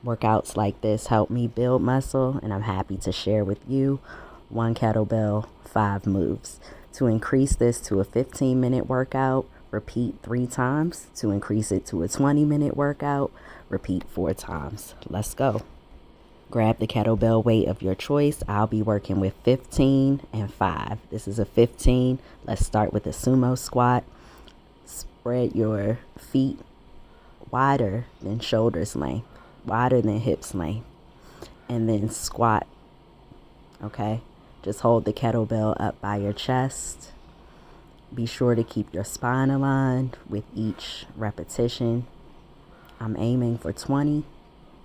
Workouts like this help me build muscle, and I'm happy to share with you 1 kettlebell, 5 moves. To increase this to a 15-minute workout, repeat 3 times. To increase it to a 20-minute workout, repeat 4 times. Let's go. Grab the kettlebell weight of your choice. I'll be working with 15 and 5. This is a 15. Let's start with the Sumo Squat. Spread your feet wider than shoulders length, wider than hips length, and then squat. Okay, just hold the kettlebell up by your chest. Be sure to keep your spine aligned with each repetition. I'm aiming for 20.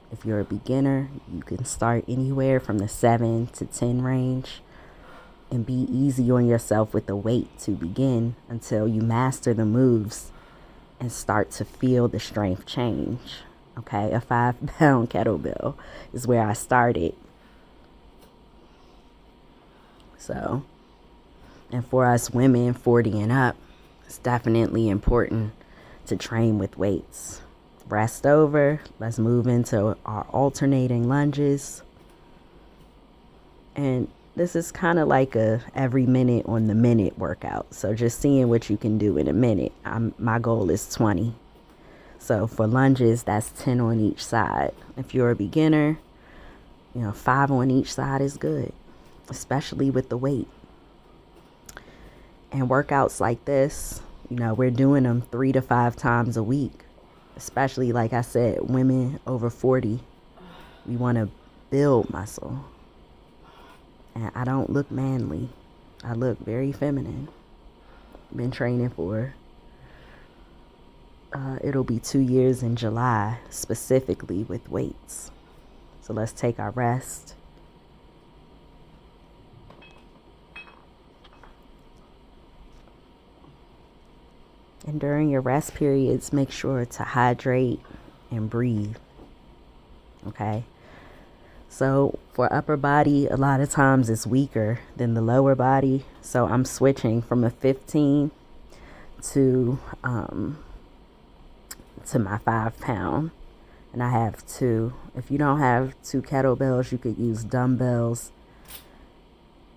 If you're a beginner, you can start anywhere from the 7 to 10 range, and be easy on yourself with the weight to begin until you master the moves and start to feel the strength change. Okay, a 5-pound kettlebell is where I started. So, and for us women 40 and up, it's definitely important to train with weights. Rest over. Let's move into our alternating lunges. And this is kind of like a every minute on the minute workout. So just seeing what you can do in a minute. My goal is 20. So for lunges, that's 10 on each side. If you're a beginner, 5 on each side is good, especially with the weight. And workouts like this, we're doing them 3 to 5 times a week. Especially, like I said, women over 40, we want to build muscle. And I don't look manly. I look very feminine. Been training for, it'll be 2 years in July, specifically with weights. So let's take our rest. And during your rest periods, make sure to hydrate and breathe. Okay? So for upper body, a lot of times it's weaker than the lower body. So I'm switching from a 15 to my 5-pound. And I have 2. If you don't have 2 kettlebells, you could use dumbbells.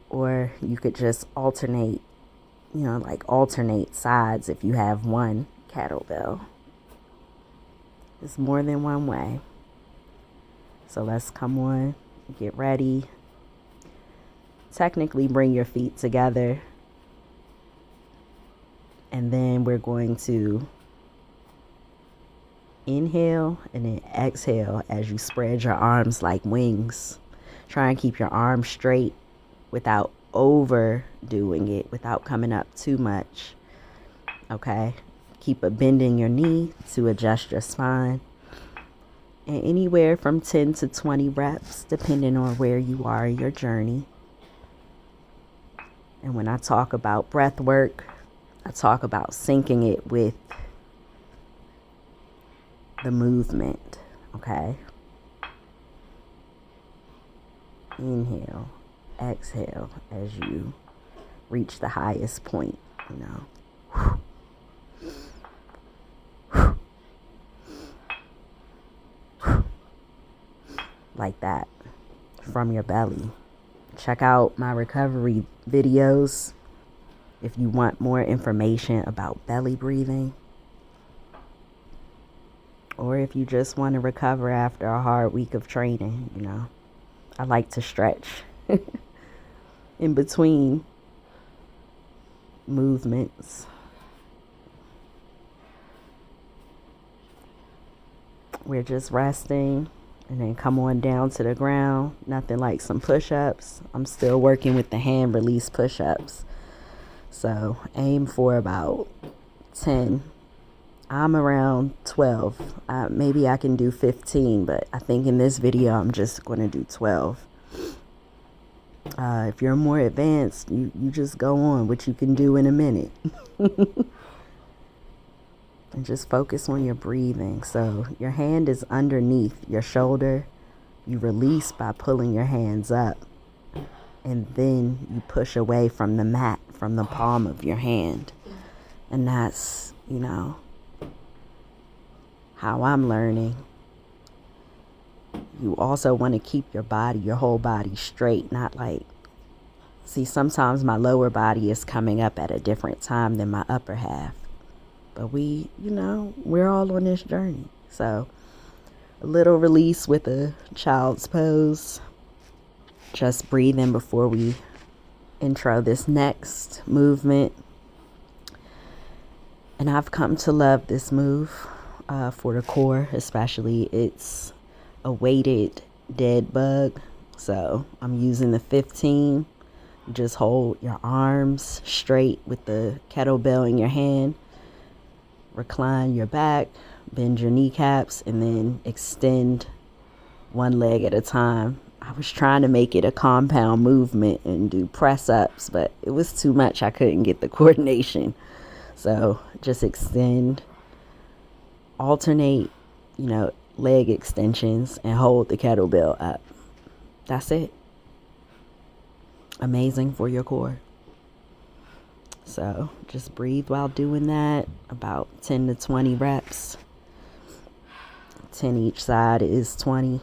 Or you could just alternate, alternate sides if you have 1 kettlebell. There's more than one way. So let's come on, get ready. Technically bring your feet together. And then we're going to inhale and then exhale as you spread your arms like wings. Try and keep your arms straight without overdoing it, without coming up too much. Okay? Keep a bend in your knee to adjust your spine. And anywhere from 10 to 20 reps, depending on where you are in your journey. And when I talk about breath work, I talk about syncing it with the movement. Okay? Inhale, exhale as you reach the highest point, like that, from your belly. Check out my recovery videos if you want more information about belly breathing, or if you just want to recover after a hard week of training. I like to stretch in between movements. We're just resting. And then come on down to the ground. Nothing like some push-ups. I'm still working with the hand release push-ups. So aim for about 10. I'm around 12. Maybe I can do 15, but I think in this video I'm just going to do 12. If you're more advanced, you just go on what you can do in a minute. And just focus on your breathing. So your hand is underneath your shoulder. You release by pulling your hands up. And then you push away from the mat, from the palm of your hand. And that's, how I'm learning. You also want to keep your whole body straight, not like, see, sometimes my lower body is coming up at a different time than my upper half. But we're all on this journey. So a little release with a child's pose. Just breathing before we intro this next movement. And I've come to love this move for the core, especially. It's a weighted dead bug. So I'm using the 15. Just hold your arms straight with the kettlebell in your hand. Recline your back, bend your kneecaps, and then extend one leg at a time. I was trying to make it a compound movement and do press-ups, but it was too much. I couldn't get the coordination. So just extend, alternate, leg extensions, and hold the kettlebell up. That's it. Amazing for your core. So just breathe while doing that. About 10 to 20 reps. 10 each side is 20.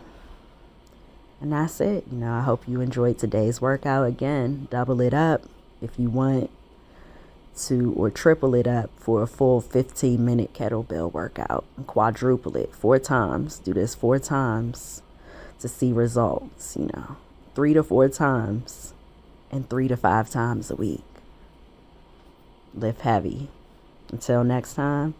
And that's it. I hope you enjoyed today's workout. Again, double it up if you want to, or triple it up for a full 15-minute kettlebell workout. And quadruple it 4 times. Do this 4 times to see results, 3 to 4 times and 3 to 5 times a week. Lift heavy. Until next time.